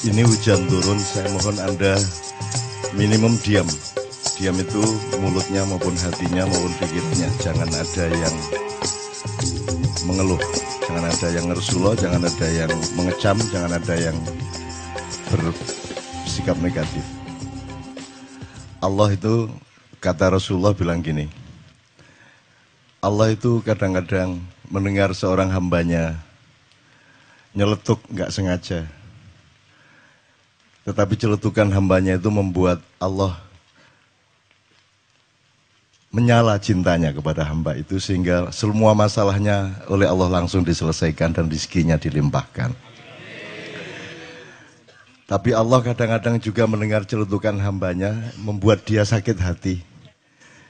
Ini hujan turun, saya mohon Anda minimum diam. Diam itu mulutnya maupun hatinya maupun pikirnya. Jangan ada yang mengeluh, jangan ada yang ngersuloh, jangan ada yang mengecam, jangan ada yang bersikap negatif. Allah itu, kata Rasulullah bilang gini, Allah itu kadang-kadang mendengar seorang hambanya nyeletuk nggak sengaja. Tetapi celetukan hambanya itu membuat Allah menyala cintanya kepada hamba itu sehingga semua masalahnya oleh Allah langsung diselesaikan dan rezekinya dilimpahkan. Tapi Allah kadang-kadang juga mendengar celetukan hambanya membuat dia sakit hati.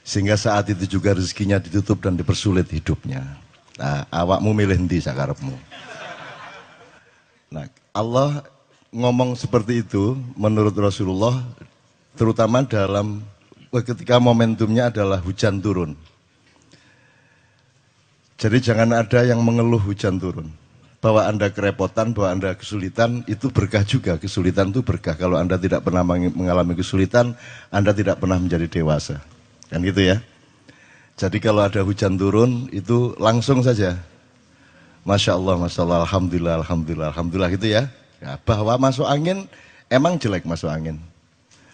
Sehingga saat itu juga rezekinya ditutup dan dipersulit hidupnya. Nah, awakmu milih ndi sakarepmu. Nah, Allah ngomong seperti itu menurut Rasulullah terutama dalam ketika momentumnya adalah hujan turun. Jadi jangan ada yang mengeluh hujan turun. Bahwa Anda kerepotan, bahwa Anda kesulitan, itu berkah juga. Kesulitan itu berkah. Kalau Anda tidak pernah mengalami kesulitan, Anda tidak pernah menjadi dewasa. Kan gitu ya. Jadi kalau ada hujan turun, itu langsung saja. Masya Allah, Masya Allah, Alhamdulillah, Alhamdulillah, Alhamdulillah gitu ya. Ya, bahwa masuk angin, emang jelek masuk angin.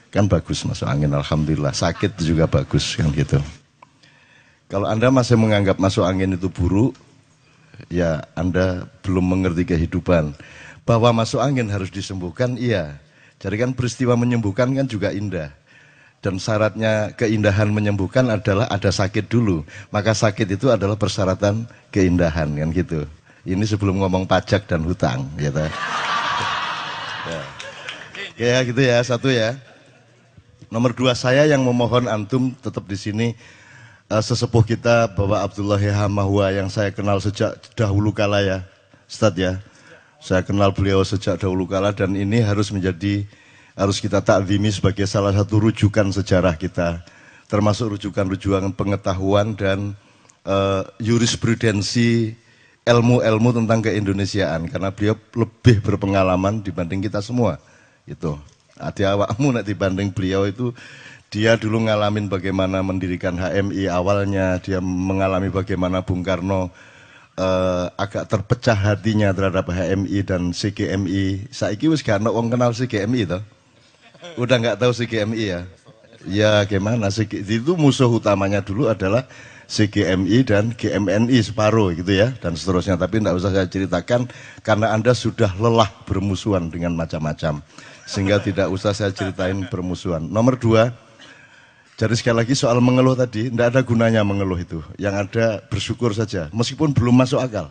Kan bagus masuk angin, Alhamdulillah. Sakit juga bagus, kan gitu. Kalau Anda masih menganggap masuk angin itu buruk, ya Anda belum mengerti kehidupan. Bahwa masuk angin harus disembuhkan, iya. Jadi kan peristiwa menyembuhkan kan juga indah. Dan syaratnya keindahan menyembuhkan adalah ada sakit dulu. Maka sakit itu adalah persyaratan keindahan, kan gitu. Ini sebelum ngomong pajak dan hutang, gitu. Ya gitu ya, satu ya. Nomor dua, saya yang memohon antum tetap di sini sesepuh kita Bapak Abdullah Hamahua yang saya kenal sejak dahulu kala ya, Ustadz ya. Saya kenal beliau sejak dahulu kala dan ini harus kita takzimi sebagai salah satu rujukan sejarah kita, termasuk rujukan-rujukan pengetahuan dan jurisprudensi ilmu-ilmu tentang keindonesiaan karena beliau lebih berpengalaman dibanding kita semua itu. Adi awakmu nek dibanding beliau itu dia dulu ngalamin bagaimana mendirikan HMI awalnya, dia mengalami bagaimana Bung Karno agak terpecah hatinya terhadap HMI dan CGMI. Saiki wis gak ono wong kenal CGMI toh. Udah nggak tahu CGMI ya. Ya gimana itu musuh utamanya dulu adalah CGMI dan GMNI separuh gitu ya dan seterusnya, tapi tidak usah saya ceritakan karena Anda sudah lelah bermusuhan dengan macam-macam sehingga tidak usah saya ceritain bermusuhan. Nomor dua, jadi sekali lagi soal mengeluh tadi, tidak ada gunanya mengeluh itu, yang ada bersyukur saja meskipun belum masuk akal.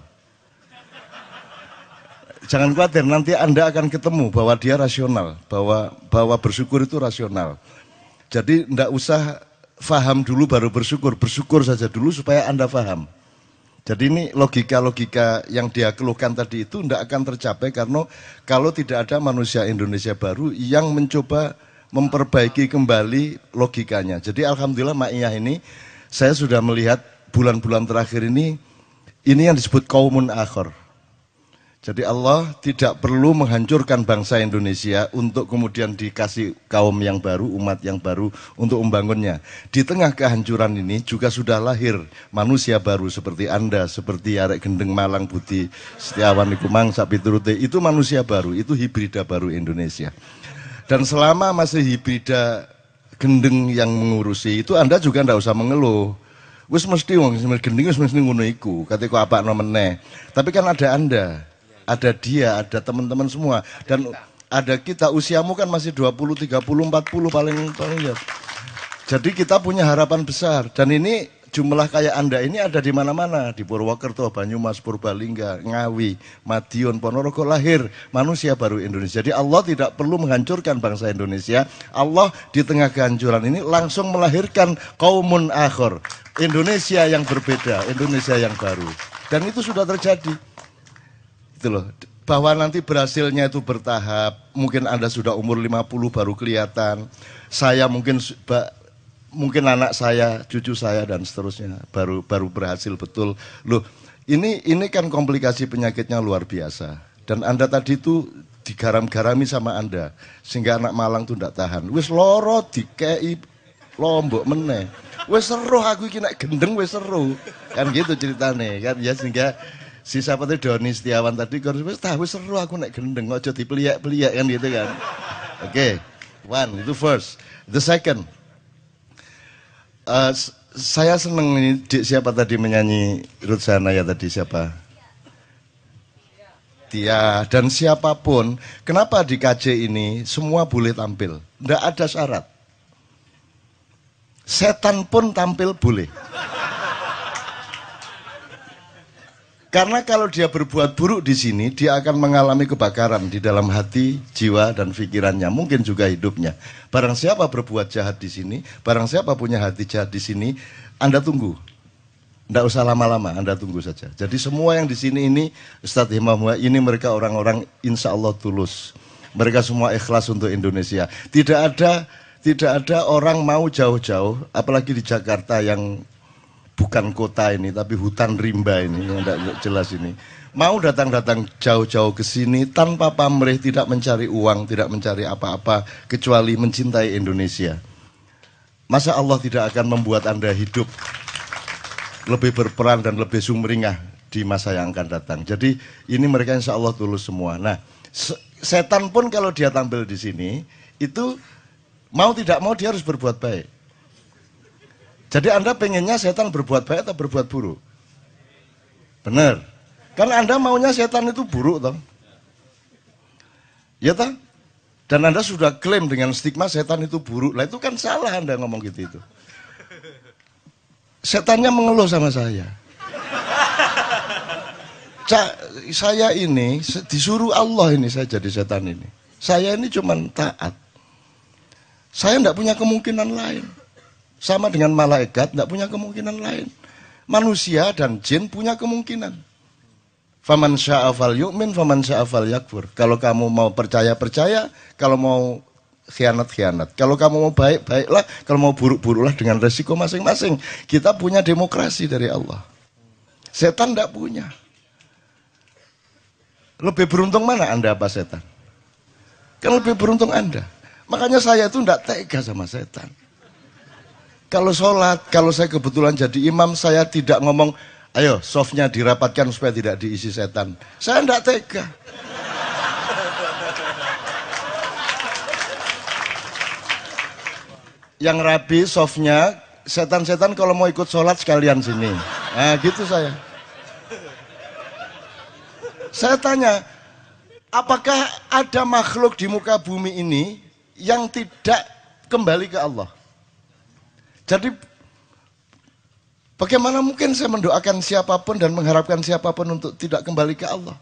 Jangan khawatir, nanti Anda akan ketemu bahwa dia rasional, bahwa bersyukur itu rasional. Jadi tidak usah faham dulu baru bersyukur saja dulu supaya Anda faham. Jadi ini logika-logika yang dia keluhkan tadi itu tidak akan tercapai karena kalau tidak ada manusia Indonesia baru yang mencoba memperbaiki kembali logikanya. Jadi alhamdulillah Ma'iyah ini saya sudah melihat bulan-bulan terakhir ini yang disebut qaumun akhar. Jadi Allah tidak perlu menghancurkan bangsa Indonesia untuk kemudian dikasih kaum yang baru, umat yang baru untuk membangunnya. Di tengah kehancuran ini juga sudah lahir manusia baru seperti Anda, seperti Arek Gendeng Malang Budi Setiawan Iku Mangsa Piturute. Itu manusia baru, itu hibrida baru Indonesia. Dan selama masih hibrida gendeng yang mengurusi itu Anda juga tidak usah mengeluh. Wis mesti wong gendeng wis mesti ngono iku, kateko apakno meneh. Tapi kan ada Anda. Ada dia, ada teman-teman semua dan ada kita, usiamu kan masih 20, 30, 40 paling ya. Jadi kita punya harapan besar dan ini jumlah kayak Anda ini ada di mana-mana, di Purwokerto, Banyumas, Purbalingga, Ngawi, Madiun, Ponorogo lahir manusia baru Indonesia. Jadi Allah tidak perlu menghancurkan bangsa Indonesia. Allah di tengah kehancuran ini langsung melahirkan qaumun akhar, Indonesia yang berbeda, Indonesia yang baru. Dan itu sudah terjadi. Itu loh. bahwa nanti berhasilnya itu bertahap. Mungkin Anda sudah umur 50 baru kelihatan. Saya mungkin anak saya, cucu saya dan seterusnya baru berhasil betul. Loh, ini kan komplikasi penyakitnya luar biasa. Dan Anda tadi itu digaram-garami sama Anda sehingga anak Malang tuh ndak tahan. Wis loro dikei lombok meneh. Wis seru aku iki nek gendeng wis seru. Kan gitu ceritane kan ya, sehingga si siapa tuh Doni Setiawan tadi kan wis seru aku nek gendeng, aja dipeliak-peliak kan gitu kan. Oke. One, itu first. The second, saya seneng ini siapa tadi menyanyi Rutsana ya tadi siapa? Tia. Dan siapapun, kenapa di KJ ini semua boleh tampil? Nggak ada syarat. Setan pun tampil boleh. Karena kalau dia berbuat buruk di sini, dia akan mengalami kebakaran di dalam hati, jiwa, dan pikirannya. Mungkin juga hidupnya. Barang siapa berbuat jahat di sini, barang siapa punya hati jahat di sini, Anda tunggu. Tidak usah lama-lama, Anda tunggu saja. Jadi semua yang di sini ini, Ustadz Himam, ini mereka orang-orang insya Allah tulus. Mereka semua ikhlas untuk Indonesia. Tidak ada orang mau jauh-jauh, apalagi di Jakarta yang bukan kota ini, tapi hutan rimba ini, yang tidak jelas ini. Mau datang-datang jauh-jauh ke sini tanpa pamrih, tidak mencari uang, tidak mencari apa-apa, kecuali mencintai Indonesia. Masa Allah tidak akan membuat Anda hidup lebih berperan dan lebih sumringah di masa yang akan datang. Jadi ini mereka insya Allah tulus semua. Nah, setan pun kalau dia tampil di sini, itu mau tidak mau dia harus berbuat baik. Jadi Anda pengennya setan berbuat baik atau berbuat buruk? Benar. Kan Anda maunya setan itu buruk toh? Ya toh? Dan Anda sudah klaim dengan stigma setan itu buruk. Lah itu kan salah Anda ngomong gitu itu. Setannya mengeluh sama saya. Saya ini disuruh Allah ini saya jadi setan ini. Saya ini cuma taat. Saya tidak punya kemungkinan lain. Sama dengan malaikat, tidak punya kemungkinan lain. Manusia dan jin punya kemungkinan. Faman syaa falyu'min, faman syaa falyakfur. Kalau kamu mau percaya, percaya. Kalau mau khianat, khianat. Kalau kamu mau baik, baiklah. Kalau mau buruk, buruklah dengan resiko masing-masing. Kita punya demokrasi dari Allah. Setan tidak punya. Lebih beruntung mana Anda apa setan? Kan lebih beruntung Anda. Makanya saya itu tidak tega sama setan. Kalau sholat, kalau saya kebetulan jadi imam, saya tidak ngomong, ayo softnya dirapatkan supaya tidak diisi setan. Saya tidak tega. Yang rapi softnya, setan-setan kalau mau ikut sholat sekalian sini. Nah gitu saya. Saya tanya, apakah ada makhluk di muka bumi ini yang tidak kembali ke Allah? Jadi bagaimana mungkin saya mendoakan siapapun dan mengharapkan siapapun untuk tidak kembali ke Allah?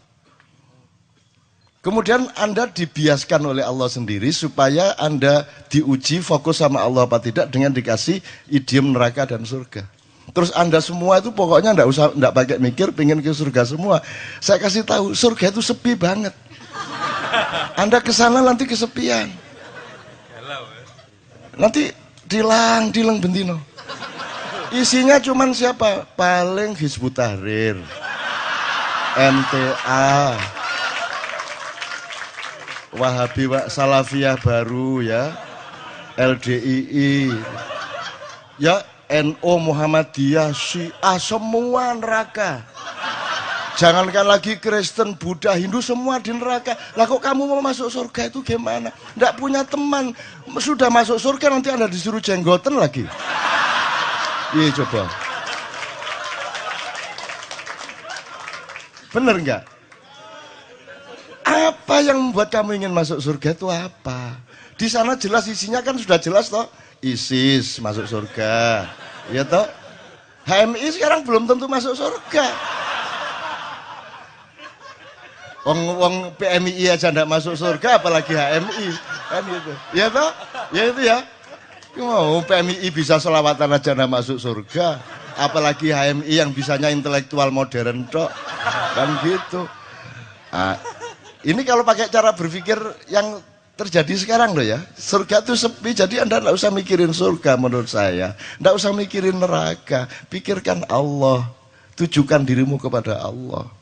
Kemudian Anda dibiaskan oleh Allah sendiri supaya Anda diuji fokus sama Allah apa tidak dengan dikasih idiom neraka dan surga. Terus Anda semua itu pokoknya enggak pakai mikir, pengen ke surga semua. Saya kasih tahu, surga itu sepi banget. Anda ke sana nanti kesepian. Nanti dilang bentino. Isinya cuman siapa? Paling Hizbut Tahrir, MTA, Wahabi Salafiyah baru ya, LDII, ya NU Muhammadiyah, Syiah, semua neraka. Jangankan lagi Kristen, Buddha, Hindu semua di neraka. Lah kok kamu mau masuk surga itu gimana? Nggak punya teman. Sudah masuk surga nanti Anda disuruh jenggoten lagi. Iya coba. Bener nggak? Apa yang membuat kamu ingin masuk surga itu apa? Di sana jelas isinya kan sudah jelas toh. ISIS masuk surga. Ya toh? HMI sekarang belum tentu masuk surga. Wong PMI aja ndak masuk surga apalagi HMI kan gitu. Ya toh? Ya itu ya. Oh, PMI bisa selawatan aja ndak masuk surga, apalagi HMI yang bisanya intelektual modern tok. Kan gitu. Ini kalau pakai cara berpikir yang terjadi sekarang loh ya, surga itu sepi, jadi Anda tidak usah mikirin surga menurut saya, tidak usah mikirin neraka, pikirkan Allah, tujukan dirimu kepada Allah.